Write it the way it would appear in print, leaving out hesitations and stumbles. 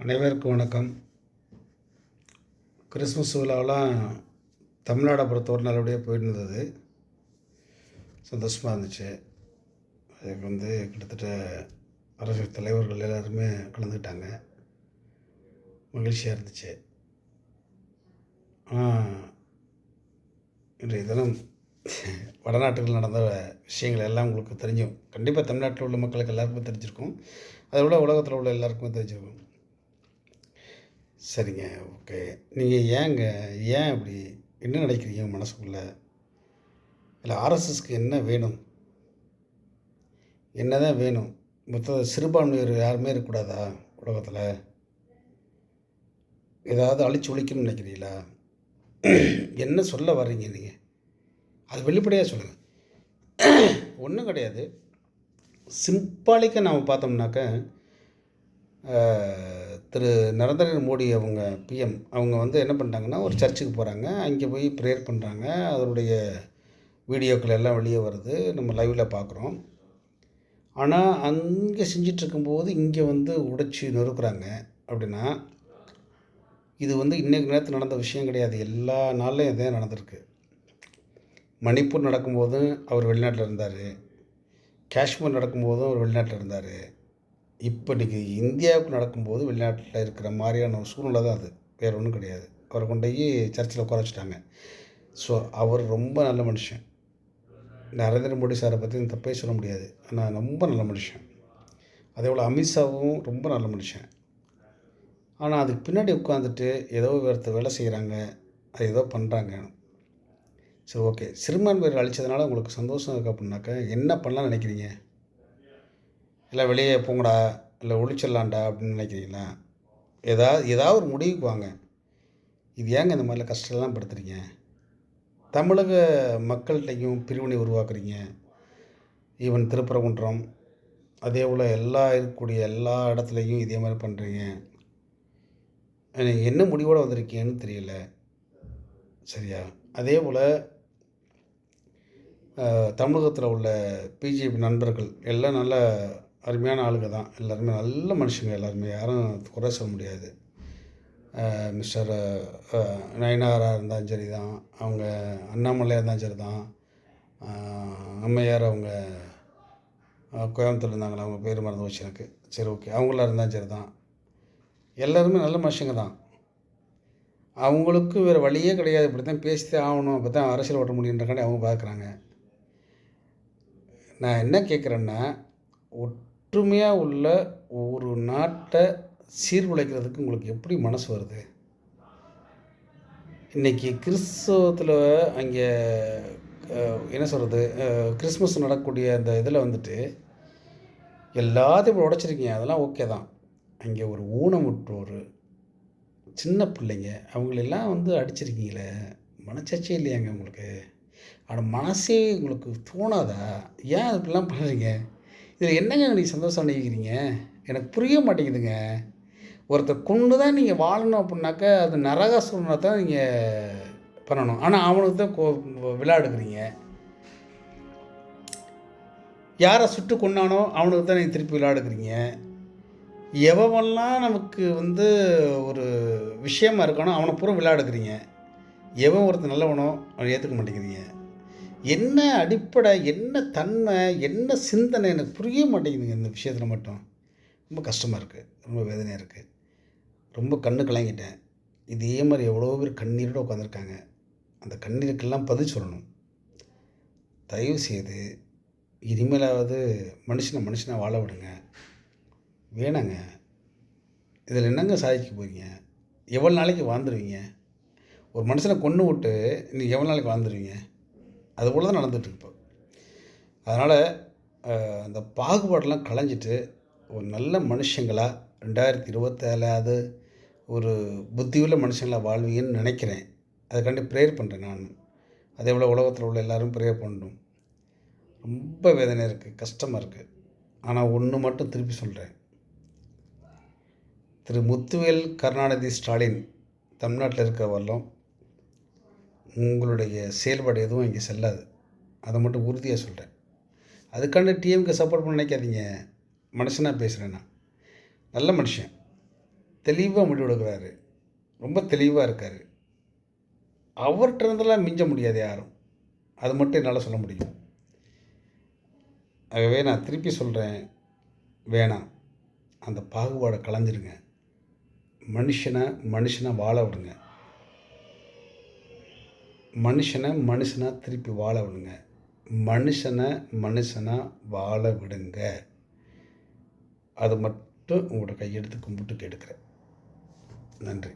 அனைவருக்கும் வணக்கம். கிறிஸ்மஸ் விழாவெலாம் தமிழ்நாடை பொறுத்தவரை நல்லபடியாக போயிருந்தது. சந்தோஷமாக இருந்துச்சு. அதுக்கு கிட்டத்தட்ட அரசியல் தலைவர்கள் எல்லாருமே கலந்துக்கிட்டாங்க. மகிழ்ச்சியாக இருந்துச்சு. இன்றைய தினம் வடநாட்டுகள் நடந்த விஷயங்கள் எல்லாம் உங்களுக்கு தெரிஞ்சும், கண்டிப்பாக தமிழ்நாட்டில் உள்ள மக்களுக்கு எல்லாருக்குமே தெரிஞ்சிருக்கும். அதை விட உலகத்தில் உள்ள எல்லாருக்குமே தெரிஞ்சிருக்கும். சரிங்க, ஓகே. நீங்கள் ஏன் அப்படி என்ன நினைக்கிறீங்க மனசுக்குள்ளே? இல்லை ஆர்எஸ்எஸ்க்கு என்ன வேணும்? என்ன தான் வேணும்? மொத்த சிறுபான்மையர் யாருமே இருக்கக்கூடாதா உலகத்தில்? ஏதாவது அழிச்சு ஒழிக்கணும்னு நினைக்கிறீங்களா? என்ன சொல்ல வர்றீங்க நீங்கள்? அது வெளிப்படையாக சொல்லுங்கள். ஒன்றும் கிடையாது. சிம்பாலிக்காக நாம் பார்த்தோம்னாக்க, திரு நரேந்திர மோடி அவங்க பிஎம் அவங்க என்ன பண்ணிட்டாங்கன்னா, ஒரு சர்ச்சுக்கு போகிறாங்க. அங்கே போய் ப்ரேயர் பண்ணுறாங்க. அதனுடைய வீடியோக்கள் எல்லாம் வெளியே வருது, நம்ம லைவில் பார்க்குறோம். ஆனால் அங்கே செஞ்சிட்ருக்கும்போது இங்கே உடைச்சி நொறுக்குறாங்க. அப்படின்னா இது இன்றைக்கு நேரத்தில் நடந்த விஷயம் கிடையாது. எல்லா நாள்லையும் இதே நடந்திருக்கு. மணிப்பூர் நடக்கும்போதும் அவர் வெளிநாட்டில் இருந்தார். காஷ்மீர் நடக்கும்போதும் அவர் வெளிநாட்டில் இருந்தார். இப்போ இன்றைக்கி இந்தியாவுக்கு நடக்கும்போது வெளிநாட்டில் இருக்கிற மாதிரியான ஒரு சூழ்நிலை தான் அது. வேறு ஒன்றும் கிடையாது. அவரை கொண்டு போய் சர்ச்சில் உட்கார வச்சுட்டாங்க. ஸோ அவர் ரொம்ப நல்ல மனுஷன். நரேந்திர மோடி சாரை பற்றி தப்பே சொல்ல முடியாது. ஆனால் ரொம்ப நல்ல மனுஷன். அதே போல் அமித்ஷாவும் ரொம்ப நல்ல மனுஷன். ஆனால் அதுக்கு பின்னாடி உட்காந்துட்டு ஏதோ வேலை செய்கிறாங்க, அது ஏதோ பண்ணுறாங்க. சரி, ஓகே. சிறுபான்மையர் அழித்ததுனால உங்களுக்கு சந்தோஷம் இருக்குது அப்படின்னாக்கா என்ன பண்ணலான்னு நினைக்கிறீங்க? இல்லை வெளியே போங்கடா, இல்லை ஒழிச்சிடலான்டா அப்படின்னு நினைக்கிறீங்களா? ஏதாவது ஒரு முடிவுக்கு வாங்க. இது ஏங்க இந்த மாதிரிலாம் கஷ்டம்லாம் படுத்துறீங்க? தமிழக மக்கள்கிட்டையும் பிரிவினை உருவாக்குறீங்க. ஈவன் திருப்பரங்குன்றம், அதே போல் இருக்கக்கூடிய எல்லா இடத்துலையும் இதே மாதிரி பண்ணுறீங்க. என்ன முடிவோடு வந்திருக்கீங்கன்னு தெரியல. சரியா? அதே போல் தமிழகத்தில் உள்ள பிஜேபி நண்பர்கள் எல்லாம் நல்ல அருமையான ஆளுங்க தான். எல்லாருமே நல்ல மனுஷங்க. எல்லாருமே யாரும் குறை சொல்ல முடியாது. மிஸ்டர் நயனாராக இருந்தாலும் சரி தான், அவங்க அண்ணாமலையாக இருந்தாலும் சரி தான், அம்மையார் அவங்க கோயம்புத்தூர் இருந்தாங்களா, அவங்க பேர் மறந்து போச்சு எனக்கு. சரி, ஓகே. அவங்களாம் இருந்தாலும் சரி தான். எல்லாருமே நல்ல மனுஷங்க தான். அவங்களுக்கு வேறு வழியே கிடையாது. இப்படி தான் பேசித்தே ஆகணும், அப்போ தான் அரசியல் ஓட்ட முடியுன்றக்காண்டி அவங்க பார்க்குறாங்க. நான் என்ன கேட்குறேன்னா, ஒற்றுமையாக உள்ள ஒரு நாட்டை சீர்குலைக்கிறதுக்கு உங்களுக்கு எப்படி மனசு வருது? இன்றைக்கி கிறிஸ்தவத்தில் அங்கே என்ன சொல்கிறது, கிறிஸ்மஸ் நடக்கக்கூடிய அந்த இதில் எல்லாத்தையும் உடைச்சிருக்கீங்க. அதெல்லாம் ஓகே தான். அங்கே ஒரு ஊனமுற்றோர் சின்ன பிள்ளைங்க அவங்களெல்லாம் அடிச்சிருக்கீங்களே, மனச்சாட்சியே இல்லையாங்க உங்களுக்கு? ஆனால் மனசே உங்களுக்கு தோணாதா? ஏன் இப்படிலாம் பண்ணுறீங்க? இதில் என்னங்க நீங்கள் சந்தோஷம் அடைக்கிறீங்க? எனக்கு புரிய மாட்டேங்குதுங்க. ஒருத்தர் கொண்டு தான் நீங்கள் வாழணும் அப்படின்னாக்கா அது நரகாசுரனை தான் நீங்கள் பண்ணணும். ஆனால் அவனுக்கு தான் விழா எடுக்கிறீங்க. யாரை சுட்டு கொண்டானோ அவனுக்கு தான் நீங்கள் திருப்பி விழா எடுக்கிறீங்க. எவெல்லாம் நமக்கு ஒரு விஷயமா இருக்கானோ அவனை பூரா விழா எடுக்கிறீங்க. எவன் ஒருத்தர் நல்லவனோ அவனை ஏற்றுக்க மாட்டேங்கிறீங்க. என்ன அடிப்படை, என்ன தன்மை, என்ன சிந்தனை எனக்கு புரிய மாட்டேங்குதுங்க. இந்த விஷயத்தில் மட்டும் ரொம்ப கஷ்டமாக இருக்குது, ரொம்ப வேதனையாக இருக்குது. ரொம்ப கண்ணு கலங்கிட்டேன். இதே மாதிரி எவ்வளோ பேர் கண்ணீரோடு உட்காந்துருக்காங்க. அந்த கண்ணீருக்கெல்லாம் பதில் சொல்லணும். தயவுசெய்து இனிமேலாவது மனுஷனை வாழ விடுங்க. வேணாங்க. இதில் என்னங்க சாதிக்க போகிறீங்க? எவ்வளோ நாளைக்கு வாழ்ந்துருவீங்க? ஒரு மனுஷனை கொன்று விட்டு இன்றைக்கி எவ்வளோ நாளைக்கு வாழ்ந்துருவீங்க? அதுபோல் தான் நடந்துகிட்ருக்கு இப்போ. அதனால் அந்த பாகுபாடெல்லாம் களைஞ்சிட்டு ஒரு நல்ல மனுஷங்களாக 2027 ஒரு புத்தியுள்ள மனுஷங்களாக வாழ்வீங்கன்னு நினைக்கிறேன். அதுக்காண்டி ப்ரேயர் பண்ணுறேன் நான். அதே போல் உலகத்தில் உள்ள எல்லோரும் ப்ரேயர் பண்ணணும். ரொம்ப வேதனையாக இருக்குது, கஷ்டமாக இருக்குது. ஆனால் ஒன்று மட்டும் திருப்பி சொல்கிறேன். திரு முத்துவேல் கருணாநிதி ஸ்டாலின் தமிழ்நாட்டில் இருக்க வரலாம் உங்களுடைய செயல்பாடு எதுவும் இங்கே செல்லாது. அதை மட்டும் உறுதியாக சொல்கிறேன். அதுக்காண்டி டிஎம்கே சப்போர்ட் பண்ண நினைக்காதீங்க. மனுஷனாக பேசுகிறேன் நான். நல்ல மனுஷன். தெளிவாக முடிவு எடுக்கிறாரு. ரொம்ப தெளிவாக இருக்கார். அவர்கிட்ட இருந்தெல்லாம் மிஞ்ச முடியாது யாரும். அது மட்டும் என்னால் சொல்ல முடியும். ஆகவே நான் திருப்பி சொல்கிறேன், வேணாம். அந்த பாகுபாடை களைஞ்சிருங்க. மனுஷனை வாழ விடுங்க. மனுஷனா திருப்பி வாழ விடுங்க. மனுஷனா வாழ விடுங்க. அது மட்டும் உங்களோட கையெடுத்து கும்பிட்டு கேட்டுக்கிறேன். நன்றி.